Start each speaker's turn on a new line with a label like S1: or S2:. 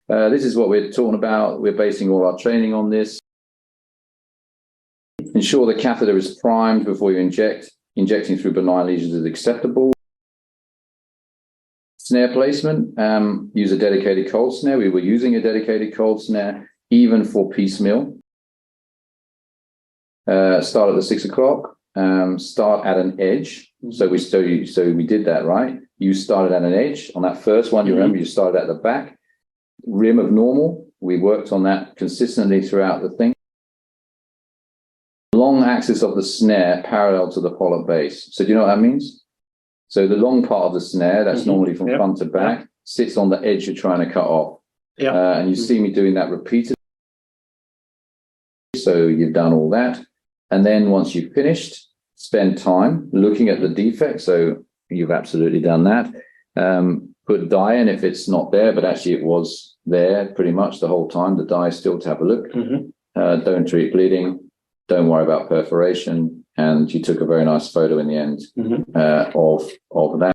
S1: This is what we're talking about. We're basing all our training on this. Ensure the catheter is primed before you inject. Injecting through benign lesions is acceptable. Snare placement, use a dedicated cold snare. We were using a dedicated cold snare even for piecemeal. Start at the 6 o'clock. Start at an edge. So we did that, right? You started at an edge. On that first one, you remember you started at the back. Rim of normal. We worked on that consistently throughout the thing. Long axis of the snare parallel to the polyp base. So do you know what that means? So the long part of the snare, that's normally from front to back, sits on the edge you're trying to cut off. And you see me doing that repeatedly. So you've done all that. And then once you've finished, spend time looking at the defect. So you've absolutely done that. Put dye in if it's not there, but actually it was there pretty much the whole time. The dye is still to have a look. Don't treat bleeding. Don't worry about perforation. And you took a very nice photo in the end of that.